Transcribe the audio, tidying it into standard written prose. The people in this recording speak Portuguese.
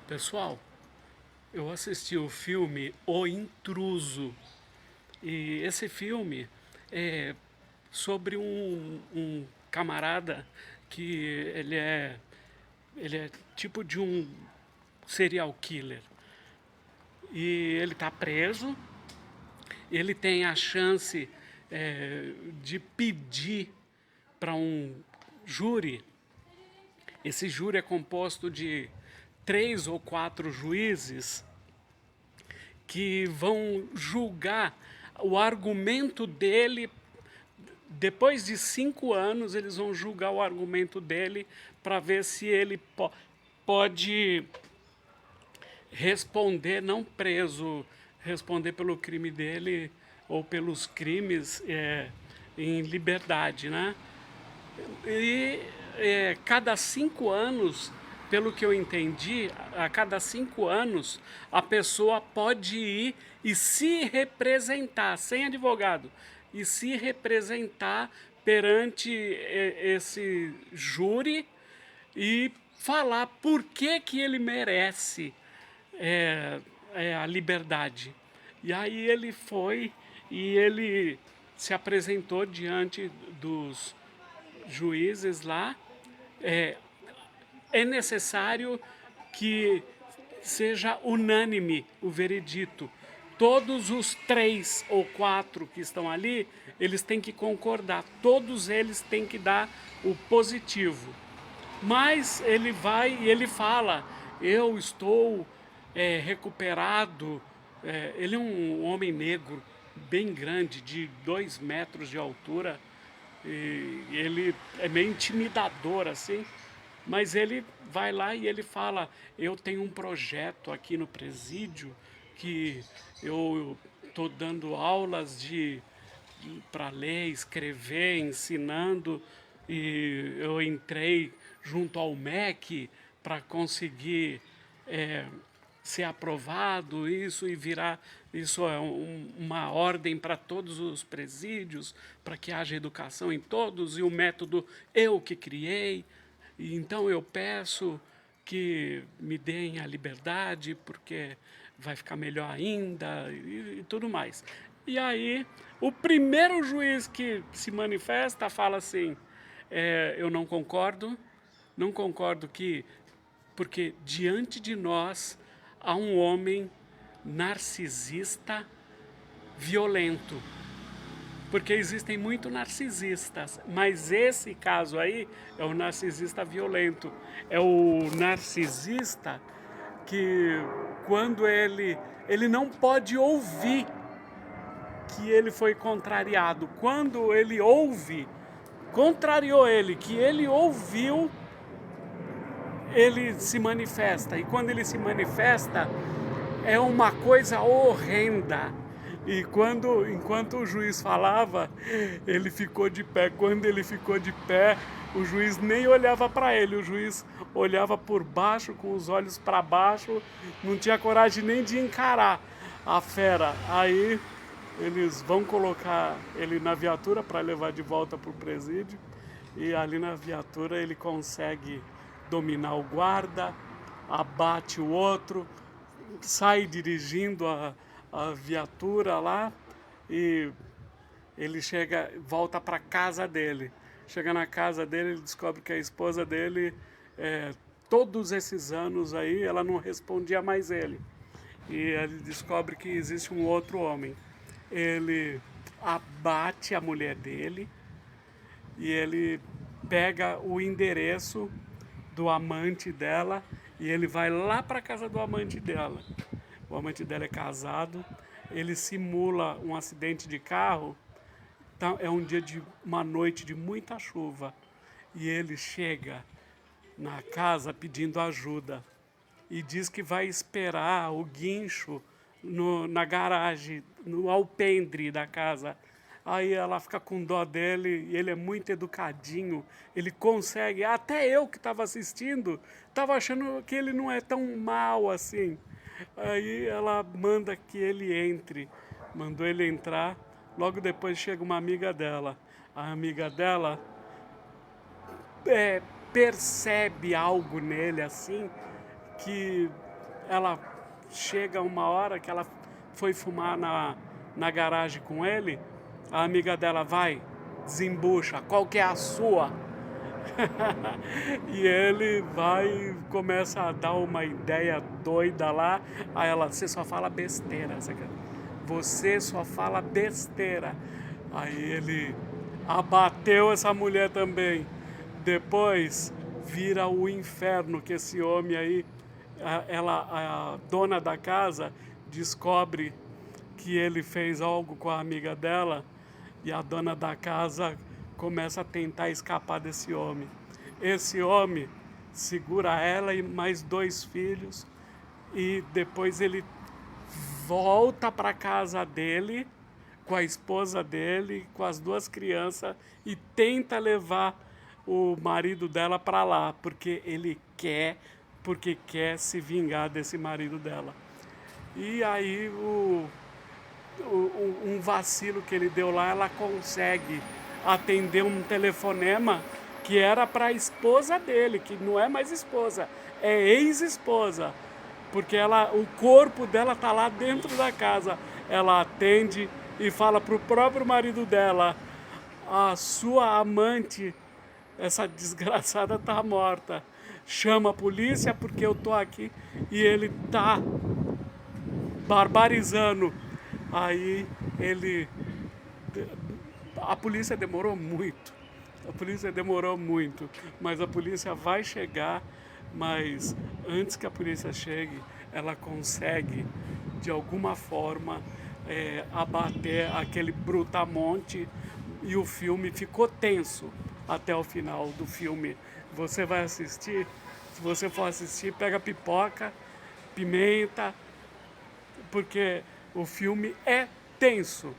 Pessoal, eu assisti o filme O Intruso e esse filme é sobre um camarada que ele é tipo de um serial killer e ele está preso. Ele tem a chance de pedir para um júri. Esse júri é composto de 3 ou 4 juízes que vão julgar o argumento dele. Depois de 5 anos, eles vão julgar o argumento dele para ver se ele pode responder, não preso, responder pelo crime dele ou pelos crimes em liberdade, né? E cada 5 anos, pelo que eu entendi, a cada 5 anos a pessoa pode ir e se representar, sem advogado, e se representar perante esse júri e falar por que ele merece a liberdade. E aí ele foi e ele se apresentou diante dos juízes lá. É necessário que seja unânime o veredito. Todos os 3 ou 4 que estão ali, eles têm que concordar. Todos eles têm que dar o positivo. Mas ele vai e ele fala: eu estou recuperado. Ele é um homem negro, bem grande, de 2 metros de altura. E ele é meio intimidador assim. Mas ele vai lá e ele fala: eu tenho um projeto aqui no presídio que eu estou dando aulas para ler, escrever, ensinando, e eu entrei junto ao MEC para conseguir ser aprovado isso e virar isso é uma ordem para todos os presídios, para que haja educação em todos, e o método eu que criei. E então eu peço que me deem a liberdade, porque vai ficar melhor ainda e tudo mais. E aí, o primeiro juiz que se manifesta fala assim: eu não concordo, não concordo que, porque diante de nós há um homem narcisista violento, porque existem muito narcisistas, mas esse caso aí é o narcisista violento, é o narcisista que quando ele não pode ouvir que ele foi contrariado, quando ele ouve, contrariou ele, que ele ouviu, ele se manifesta, e quando ele se manifesta é uma coisa horrenda. E enquanto o juiz falava, ele ficou de pé. Quando ele ficou de pé, o juiz nem olhava para ele, o juiz olhava por baixo, com os olhos para baixo, não tinha coragem nem de encarar a fera. Aí eles vão colocar ele na viatura para levar de volta para o presídio, e ali na viatura ele consegue dominar o guarda, abate o outro, sai dirigindo a viatura lá, e ele volta para casa dele. Chega na casa dele, ele descobre que a esposa dele, todos esses anos aí, ela não respondia mais ele. E ele descobre que existe um outro homem. Ele abate a mulher dele e ele pega o endereço do amante dela e ele vai lá para casa do amante dela. O amante dela é casado, ele simula um acidente de carro. Então é um dia de uma noite de muita chuva e ele chega na casa pedindo ajuda e diz que vai esperar o guincho na garagem, no alpendre da casa. Aí ela fica com dó dele e ele é muito educadinho, ele consegue, até eu que estava assistindo, estava achando que ele não é tão mal assim. Aí ela manda que ele entre, mandou ele entrar, logo depois chega uma amiga dela. A amiga dela percebe algo nele assim, que ela chega uma hora que ela foi fumar na garagem com ele, a amiga dela vai, desembucha, qual que é a sua? E ele vai e começa a dar uma ideia doida lá. Aí ela, você só fala besteira. Você só fala besteira. Aí ele abateu essa mulher também. Depois vira o inferno que esse homem aí, a dona da casa, descobre que ele fez algo com a amiga dela e a dona da casa começa a tentar escapar desse homem. Esse homem segura ela e mais 2 filhos e depois ele volta para casa dele com a esposa dele, com as 2 crianças e tenta levar o marido dela para lá, porque quer se vingar desse marido dela. E aí um vacilo que ele deu lá, ela consegue atender um telefonema que era para a esposa dele, que não é mais esposa, é ex-esposa, porque o corpo dela tá lá dentro da casa. Ela atende e fala pro próprio marido dela: a sua amante, essa desgraçada, tá morta. Chama a polícia porque eu tô aqui. E ele tá barbarizando. Aí ele... A polícia demorou muito. A polícia demorou muito. Mas a polícia vai chegar. Mas antes que a polícia chegue, ela consegue, de alguma forma, abater aquele brutamonte. E o filme ficou tenso até o final do filme. Você vai assistir? Se você for assistir, pega pipoca, pimenta, porque o filme é tenso.